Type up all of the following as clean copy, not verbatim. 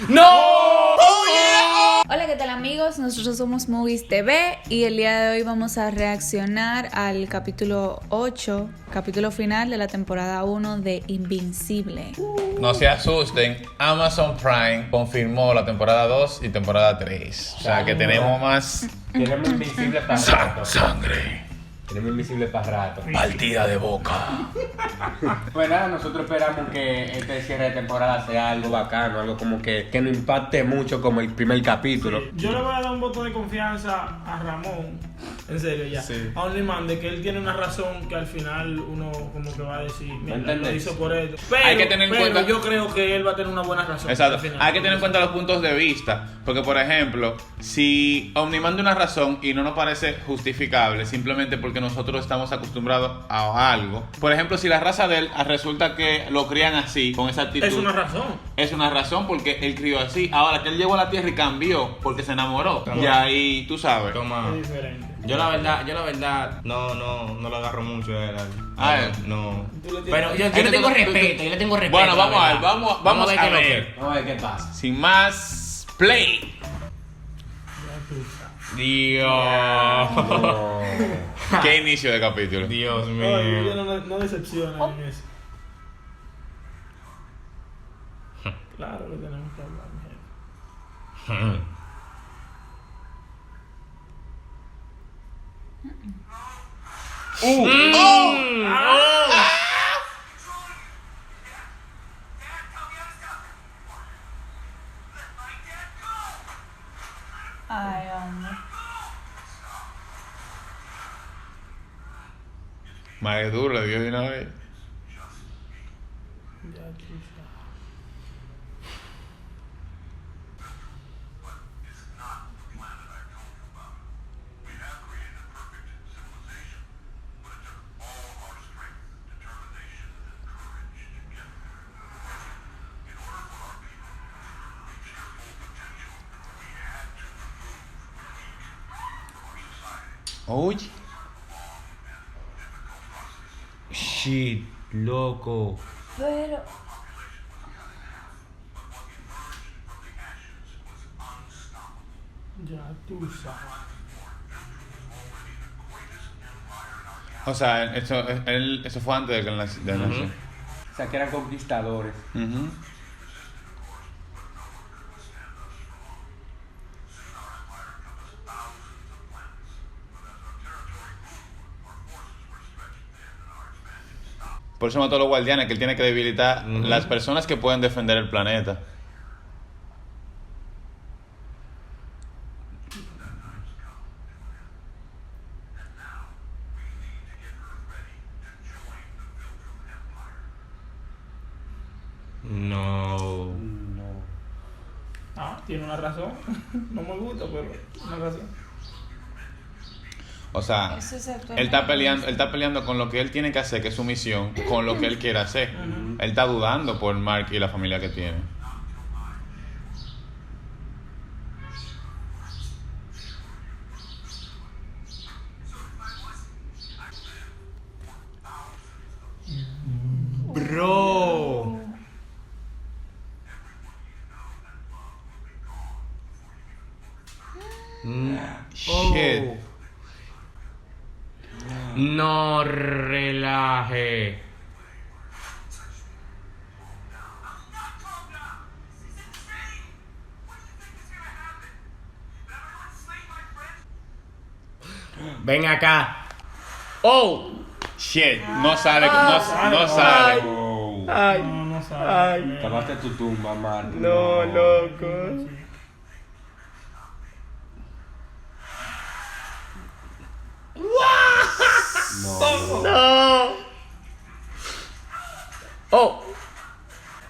¡No! Hola, ¿qué tal amigos? Nosotros somos Movies TV y el día de hoy vamos a reaccionar al capítulo 8, capítulo final de la temporada 1 de Invincible. No se asusten, Amazon Prime confirmó la temporada 2 y temporada 3. O sea que tenemos más Tenemos Invincible para rato. sangre, Tenemos Invincible para rato. partida de boca. Pues nada, nosotros esperamos que este cierre de temporada sea algo bacano, algo como que nos impacte mucho como el primer capítulo. Yo le voy a dar un voto de confianza a Ramón, en serio ya, Sí. a OnlyMan, de que él tiene una razón que al final uno como que va a decir, mira, él lo ¿Entendés? hizo por esto. Pero, Hay que tener en cuenta- yo creo que él va a tener una buena razón. Exacto. al final. Hay que tener en cuenta los puntos de vista. Porque, por ejemplo, si Omniman da una razón y no nos parece justificable, simplemente porque nosotros estamos acostumbrados a algo. Por ejemplo, si la raza de él resulta que lo crían así, con esa actitud. Es una razón. Es una razón porque él crió así. Ahora que él llegó a la tierra y cambió porque se enamoró. Toma. Y ahí, tú sabes. Toma. Es diferente. Yo la verdad no lo agarro mucho a él. Ah, no. Tú le tienes- Pero yo Entonces, le tengo tú- respeto, yo le tengo respeto. Bueno, vamos la a ver, verdad. vamos a qué es lo ver. que- Vamos a ver qué pasa. Sin más, play. Ya tú sabes. Dios. No. ¿Qué inicio de capítulo? Dios Ay, mío. no decepciona en eso. Claro que tenemos que hablar, mi jefe. Ay, hombre. Madre duro, le dio de una vez. Ya tú sabes. Oye. Shit, loco. Pero... Ya tú sabes. O sea, eso fue antes de que él nació. O sea, que eran conquistadores. Ujú. Por eso mató a los guardianes, que él tiene que debilitar las personas que pueden defender el planeta. No. No. Ah, tiene una razón. No me gusta, pero una razón. O sea, Eso es él está peleando con lo que él tiene que hacer, que es su misión, con lo que él quiere hacer. Él está dudando por Mark y la familia que tiene. Bro. Shit. No relaje. Ven acá. Oh. Shit. No sale, no sale. Oh. Ay. No sabe. Cavaste tu tumba, Marco. No, loco. No. No. Oh.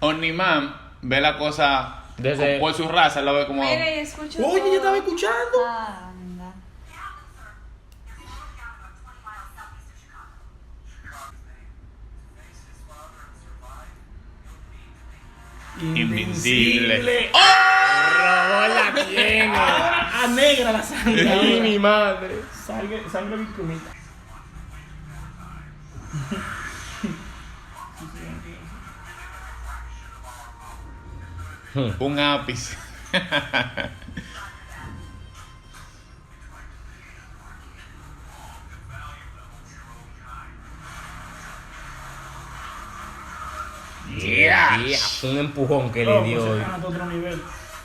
Omniman ve la cosa Desde- por su raza, él lo ve como... Mira, y escucho. Oye, yo todo. estaba escuchando. Anda. Invincible. Robó la tiene. Ahora a negra la sangre. Ay, ahora. mi madre. Sangre victimita. Un ápice. Yeah, un empujón que le Loco, dio. se gana a otro nivel.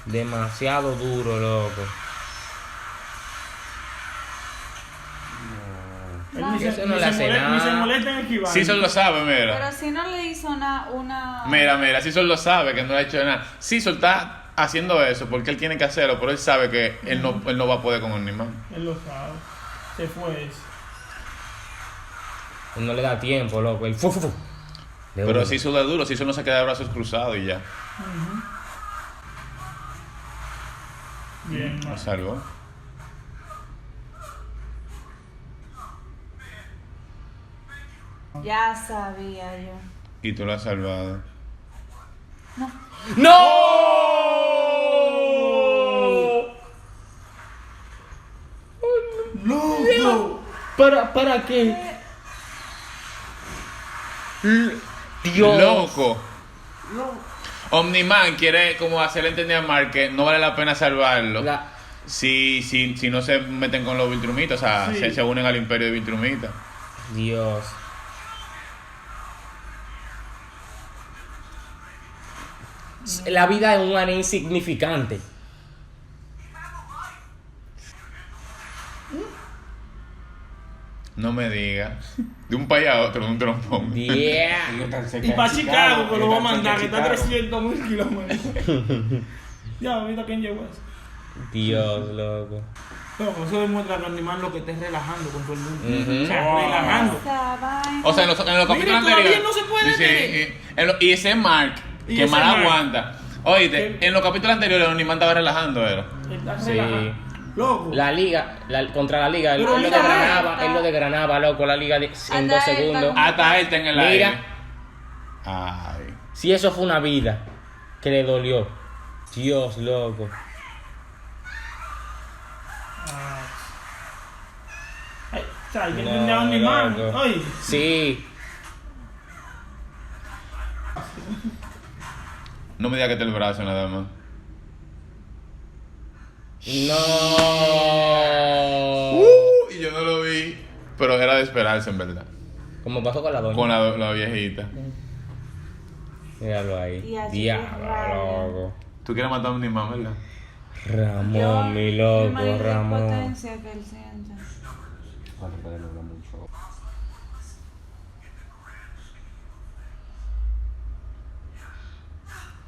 Demasiado duro, loco. Él ni se, Eso no ni le se hace molesta, ni se nada. molesta en esquivar. Season lo sabe, mira. Pero si no le hizo una... Mira, Season lo sabe que no le ha hecho nada. Season está haciendo eso porque él tiene que hacerlo, pero él sabe que él no va a poder con Omniman. Él lo sabe. Se fue ese. No le da tiempo, loco. El fu. De Pero una. Season es duro, Season no se queda de brazos cruzados y ya. Bien, Lo man. salvó. Ya sabía yo. Y tú lo has salvado. ¡No! ¡Loco! ¿Para qué? Dios. ¡Loco! Omniman quiere como hacerle entender a Mark que no vale la pena salvarlo La- si no se meten con los Viltrumitas, o sea, Sí. se unen al imperio de Viltrumita. Dios. La vida es un anime insignificante. No me diga. De un país a otro, de un trompón. Yeah. Ellos están cerca Y de para Chicago, que lo va a ellos están mandar, que cerca está de a Chicago. 300.000 kilómetros. Ya, ahorita quién llegó eso. Dios, loco. No, eso demuestra que Animal lo que esté relajando con todo el mundo. Ujú. O sea, relajando. Esa vaina. O sea, en los capítulos todavía anteriores. no se puede Sí, detener. y ese Mark, Y que ese mal Mark. aguanta. Oíste, en los capítulos anteriores Omniman estaba relajando, era. Está Sí. relajando. Loco. La liga, contra la liga, él Pero lo mira, desgranaba, está- él lo desgranaba, loco, la liga en Anda, 2 él segundos. está- Hasta él está en el aire. Mira, Ay. si eso fue una vida que le dolió. Dios, loco. Ay, o sea, hay que No, entender a Animal. loco. Oye. Sí. No me digas que está el brazo nada más. No. Y yo no lo vi. Pero era de esperarse, en verdad. Como pasó con la doña. Con la viejita. Míralo ahí. Y así Diablo, es raro. loco. Tú quieres matar a Omniman, ¿verdad? Ramón, mi loco, la Ramón. impotencia que él siente. Cuando pueden hablar mucho.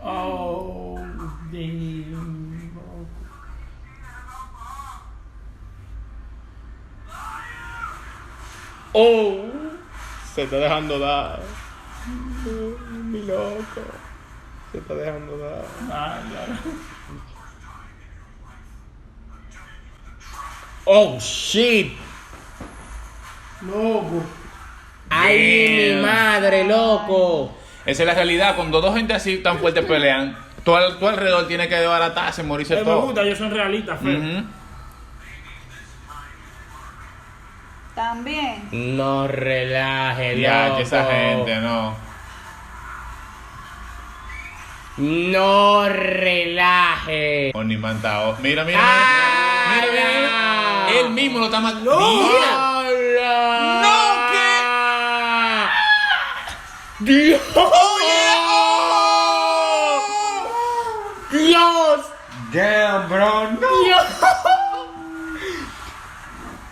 Oh, damn. Oh, se está dejando dar. Mi loco. Se está dejando dar. Ah, claro. Oh, shit. Loco. Ay, mi madre, loco. Esa es la realidad. Cuando dos gente así tan fuertes pelean, todo alrededor tiene que desbaratarse, morirse Me todo. gusta, ellos son realistas, feo. Ujú. También. No relaje, Ya, loco. que esa gente, no. No relaje. Omniman está. Mira, mira. Ah, Mira, mira, mira. ya. Él mismo lo está matando. ¡No! ¡No, ¡Dios! ¡Dios! Damn, bro, no. ¡Dios!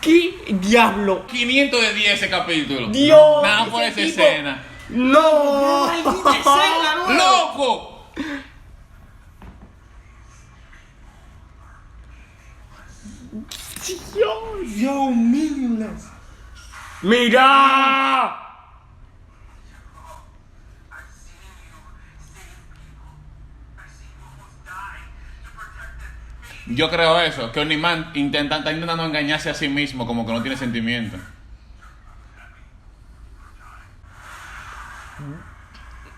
¿Qué diablo? 500 de 10 ese capítulo. ¡Dios! Nada por esa Ese tipo- escena. ¡No! ¡Loco! Yo, meaningless. ¡Mira! Yo creo eso, que Omniman está intentando engañarse a sí mismo, como que no tiene sentimiento.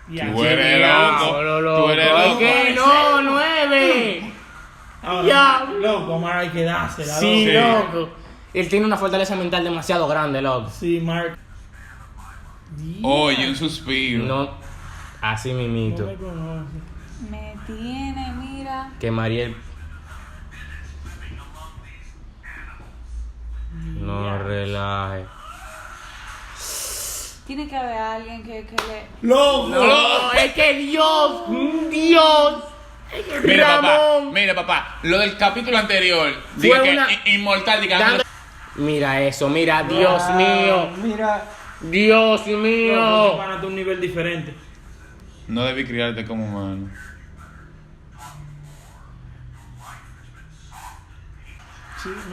Ya, Tú eres Diablo, loco. Tú eres ¿Por loco. qué no? ¡9! ahora, Ya. loco, Mark hay que dársela. Sí, Sí. loco. Él tiene una fortaleza mental demasiado grande, loco. Sí, Mark. Oye, un suspiro. No, así No mimito. me conoce. Me tiene, mira. Que Mariel. No relaje. Tiene que haber alguien que le. ¡Loco! No, es que Dios. Mira, papá, lo del capítulo anterior, Fue diga que una- inmortal, diga, Dando- Mira eso, mira, Dios mío. Mira. Dios Loco, mío. van a un nivel diferente. no debí criarte como humano.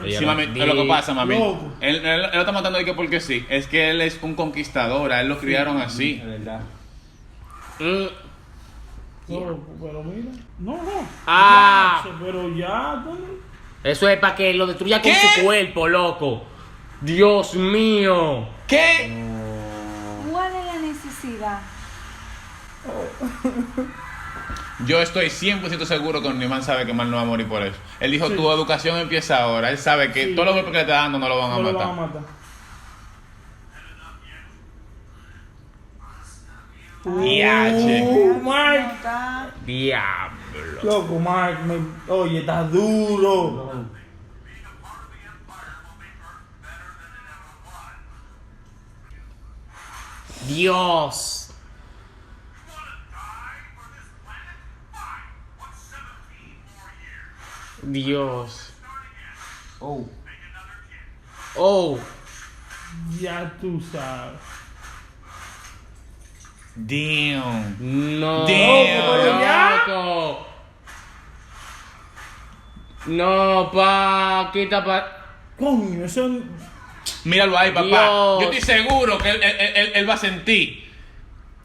Ella Sí, no- mami, es lo que pasa, mami. Loco. Él lo está matando de que porque sí. Es que él es un conquistador, a él lo criaron así. De verdad. Mm, Loco, pero mira. No. Ah. Ya, pero ya. ¿Tú? Eso es para que lo destruya con ¿Qué? su cuerpo, loco. Dios mío. ¿Qué? ¿Cuál es la necesidad? Yo estoy 100% seguro que Omniman sabe que Mal no va a morir por eso. Él dijo, tu educación empieza ahora. Él sabe que Sí. todos los golpes que le está dando no lo van a No lo matar. van a matar. Diache. Mark. Está- Diablo. Loco, Mark. Oye, está duro. Dios. Dios. Oh. Oh. Ya tú sabes. Damn. No. Damn. Loco. No, pa. Quita pa. Coño, eso. Míralo ahí, papá. Dios. Yo estoy seguro que él va a sentir.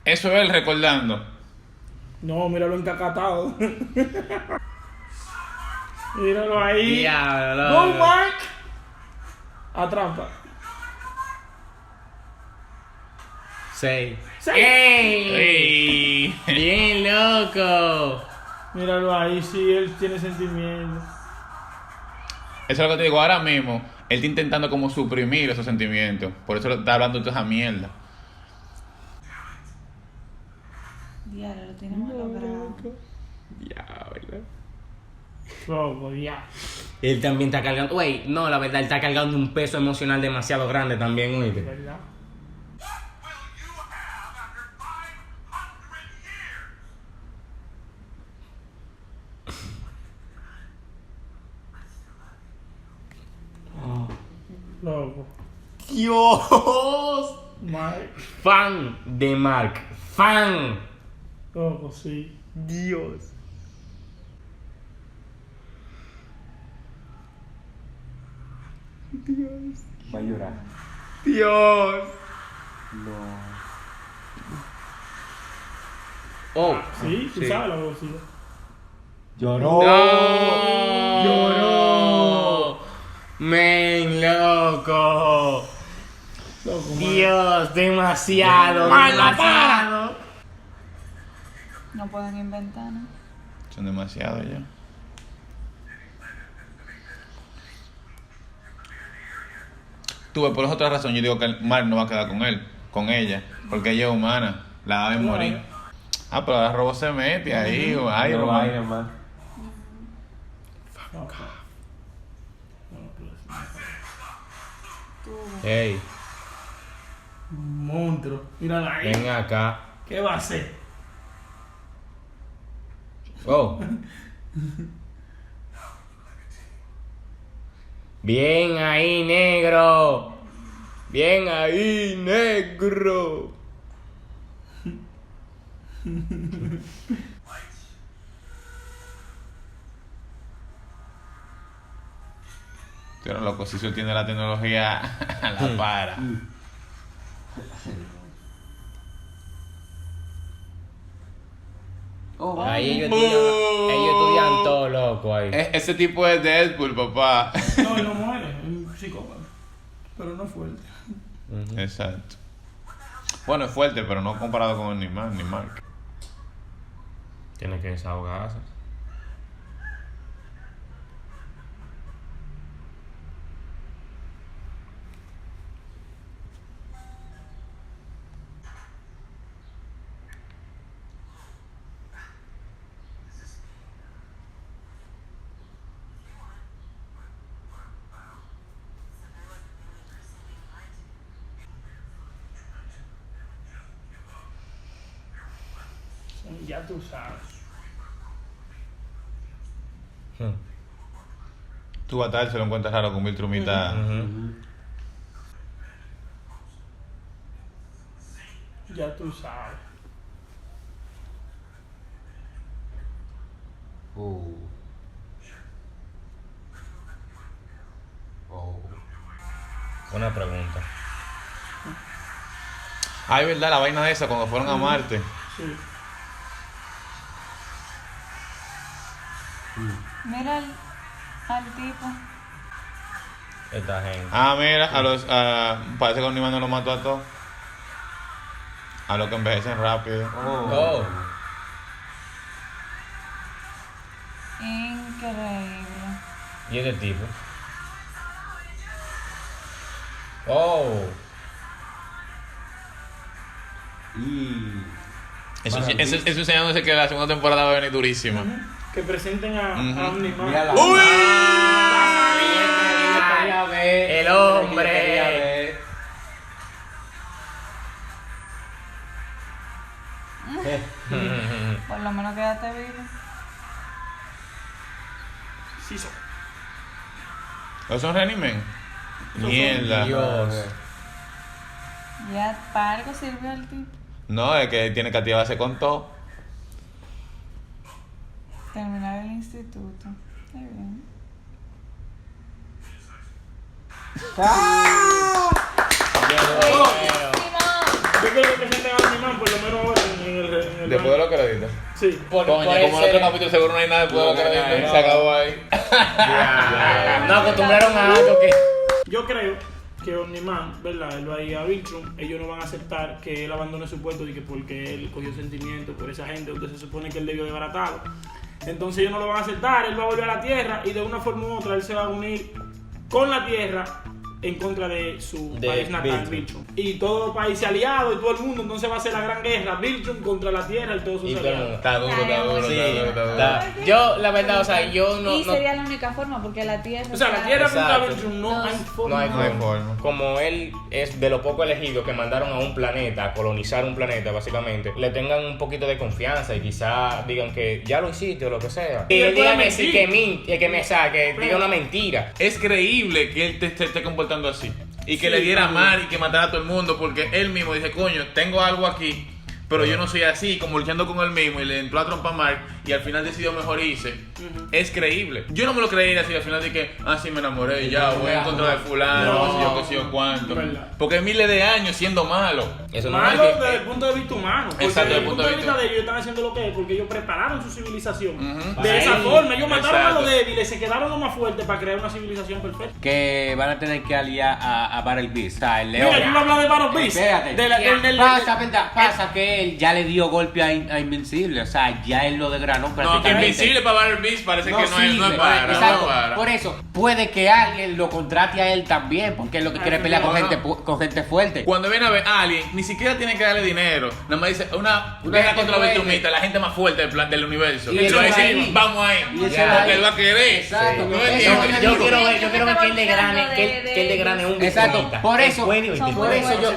Eso es él recordando. No, míralo encacatado. Míralo ahí. Diablo. ¡Go, Mark! Atrapa. 6. Seis. ¡Ey! Ey. Bien loco. Míralo ahí, sí, él tiene sentimientos. Eso es lo que te digo ahora mismo. Él está intentando como suprimir esos sentimientos. Por eso está hablando de toda esa mierda. Diablo, lo tiene mal logrado. Diablo. Loco, ya. Él también está cargando. Güey, no, la verdad, él está cargando un peso emocional demasiado grande también, oíste. ¿Verdad? Loco. Dios. Mark. Fan de Mark. Fan. Loco, sí. Dios. Va a llorar. Dios. No. Oh. Sí, tú sabes la velocidad. Lloró. No. Lloró. Men, loco. Loco, Mark. Dios, demasiado. Demasiado. No pueden inventar, ¿no? Son demasiado ya. Tuve por esa otra razón, yo digo que Mar no va a quedar con él, con ella, porque ella es humana, la va a ver morir. Ah, pero ahora Robo se mete ahí, o ay, No Robo. va a ir más. Hey, Monstruo. Mírala ahí. ven acá. ¿Qué va a hacer? Oh. Bien ahí, negro. Bien ahí, negro. Pero loco, si eso tiene la tecnología a la para. Ahí ellos estudian todo, loco, ahí. Ese tipo es Deadpool, papá. No, él no muere. Es un psicópata. Pero no fuerte. Exacto. Bueno, es fuerte, pero no comparado con ni Mark ni Mark. Tiene que desahogarse. Ya tú sabes. Tú a tal se lo encuentras raro con Viltrumita. Ya tú sabes. Una pregunta. Ay, verdad, la vaina de esa cuando fueron a Marte. Sí. Mira al tipo. Esta gente. Ah, mira, parece que Omniman no lo mató a todos. A los que envejecen rápido. Oh. Increíble. ¿Y este tipo? Oh. Eso enseñándose que la segunda temporada va a venir durísima. Que presenten a Omniman. Mira la- ¡Uy! El hombre. Por lo menos quédate vivo. Sí, son. ¿Esos son reanimen? Mierda. Dios. Ya para algo sirvió el tipo. No, es que tiene que activarse con todo. Terminar el instituto. Está bien. Yo creo que presenten a Omniman por lo menos ahora en el Después de los créditos. Sí. Por Coño, como en otro capítulo seguro no hay nada después de los créditos. Se acabó ahí. No acostumbraron a algo que. Yo creo que Omniman, ¿verdad? Él va a ir a Viltrum, ellos no van a aceptar que él abandone su puesto y que porque él cogió sentimientos por esa gente, donde se supone que él debió desbaratarlo. Entonces ellos no lo van a aceptar, él va a volver a la Tierra y de una forma u otra él se va a unir con la Tierra en contra de su país natal, Viltrum. Y todo el país aliado y todo el mundo, entonces va a ser la gran guerra, Viltrum contra la Tierra y todos sus Y todo el aliados. mundo. Está duro, está duro, Sí, está duro, está duro. yo, la verdad, o sea, yo no. Y no sería la única forma porque la Tierra. O sea, la está- Tierra contra Exacto. Viltrum no No, hay forma. No hay No hay forma. Como él es de los pocos elegidos que mandaron a un planeta, a colonizar un planeta, básicamente, le tengan un poquito de confianza y quizá digan que ya lo hiciste o lo que sea. Y Y él él puede diga que sí, mentir. que diga una mentira. Es creíble que él te esté comportando así. Y que Sí, le diera claro. mal y que matara a todo el mundo porque él mismo dice, coño, tengo algo aquí, pero yo no soy así, como luchando con él mismo y le entró a trompa a Mark y al final decidió mejor irse. Es creíble. Yo no me lo creería así al final de que, sí me enamoré y ya, voy en contra de fulano, No. qué sé yo cuánto. Verdad. Porque miles de años siendo malo. Eso no Malo es desde el punto de vista humano. Porque Exacto, desde el punto de vista vista. de ellos están haciendo lo que es, porque ellos prepararon su civilización. Ujú. De esa Ahí. forma, ellos mataron a Exacto. los débiles, se quedaron los más fuertes para crear una civilización perfecta. Que van a tener que aliar a Battle Beast, o sea, el león. Mira, yo iba a hablar de Battle Beast. Espérate. Pasa que él ya le dio golpe a Invencible, o sea, ya él lo desgranó No, prácticamente. Invencible para Battle Beast parece que no es sirve. para. Exacto. No para. Por eso, puede que alguien lo contrate a él también, porque es lo que quiere pelear con no, gente, no. con gente fuerte. Cuando viene a ver a alguien, ni siquiera tiene que darle dinero. Nada más dice una guerra gente contra los fuerte. Viltrumitas, la gente más fuerte del universo. Y Y él le va a va decir, ahí. vamos ahí. Y él Porque se va ahí. él va a querer. Exacto. ¿No Eso entiendes? Yo digo. quiero ver que él desgrane, que él desgrane un Exacto, Viltrumita. por Es eso, bueno y Son tipo- muy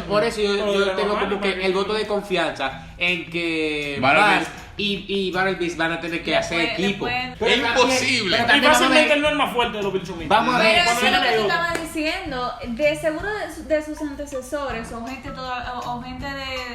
por eso yo Todo tengo lo como que normal, el voto de confianza en que Battle Bart Beast. y Battle Beast van a tener que hacer Después- equipo. después- Pero Es imposible. pero Y también vamos a fácilmente ver- él no es el más fuerte de los Viltrumitas. Vamos a ver, Pero Cuando eso es lo viene que tú de otro. estabas diciendo, de seguro de sus antecesores o gente o gente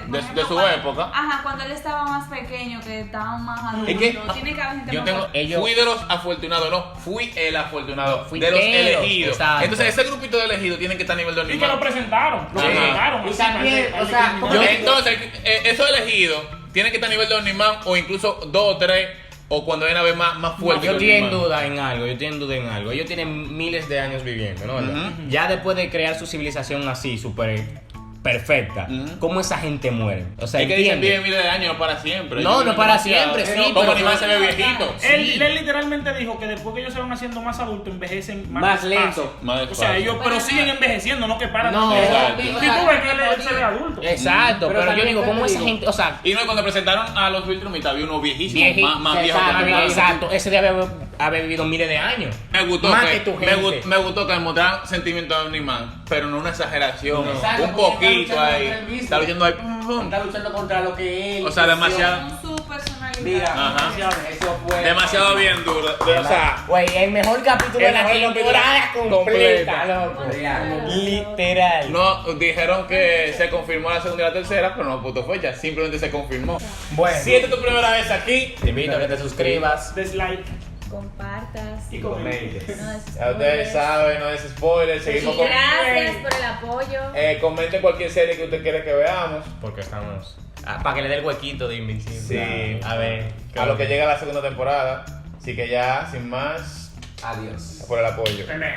por De ejemplo, su cuando- época. Ajá, cuando él estaba más pequeño, que estaban más adultos. Es que tiene que haber gente yo más tengo, fuerte. ellos- fui de los afortunados, no, fui el afortunado, Fui de los ellos, elegidos. exacto. Entonces ese grupito de elegidos tiene que estar a nivel de Y que lo Omniman. presentaron. Lo Ajá. presentaron. Y así, también, parece- o sea, parece ¿cómo que- te- Entonces, esos elegidos tienen que estar a nivel de Omniman o incluso 2 o 3 o cuando viene a ver más fuerte. Yo que estoy en Omniman. duda en algo, Ellos tienen miles de años viviendo, ¿no? ¿Verdad? Ya después de crear su civilización así, súper perfecta, Ujú. ¿cómo esa gente muere? O sea, Es que dicen ¿entiendes? viven miles de años, no para siempre. No, Ellos no viven para demasiado. siempre, sí, Como pero animal se ve claro. viejito. Él literalmente dijo que después que ellos se van haciendo más adultos, envejecen más lento. despacio. Más O sea, despacio. ellos pero siguen envejeciendo, no que paran. No, de envejecer. exacto. Y tú ves que él se ve adulto. Exacto, Pero pero yo también digo, te ¿cómo esa digo- gente, o sea, Y no, cuando presentaron a los Viltrumitas había uno viejísimo, más viejo exacto, que Omniman. exacto, ese debe haber vivido miles de años. Me gustó Más que, que tu me, gente. me gustó que mostraran sentimientos de Omniman, pero no una exageración, Exacto, un porque está poquito luchando ahí. contra él mismo. Está luchando ahí. pum, pum. Está luchando contra lo que él. O sea, demasiado. Con su personalidad. Mira, Ajá. eso fue. Demasiado bien duro. O sea, Güey, el mejor capítulo de la mejor capítulo temporada completa, loco. Real. Literal. no dijeron que se confirmó la segunda y la tercera, pero no puto fecha. Simplemente se confirmó. Bueno, Si esta es tu primera vez aquí, te invito a que te suscribas. Dislike Compartas. y comentes. No des ya ustedes saben, no es spoiler. Seguimos con. Gracias por el apoyo. Comenten cualquier serie que usted quiera que veamos. Porque estamos. Para que le dé el huequito de Invencible. Sí. A ver. A lo que llega la segunda temporada. Así que ya, sin más, Adiós. por el apoyo. Amen.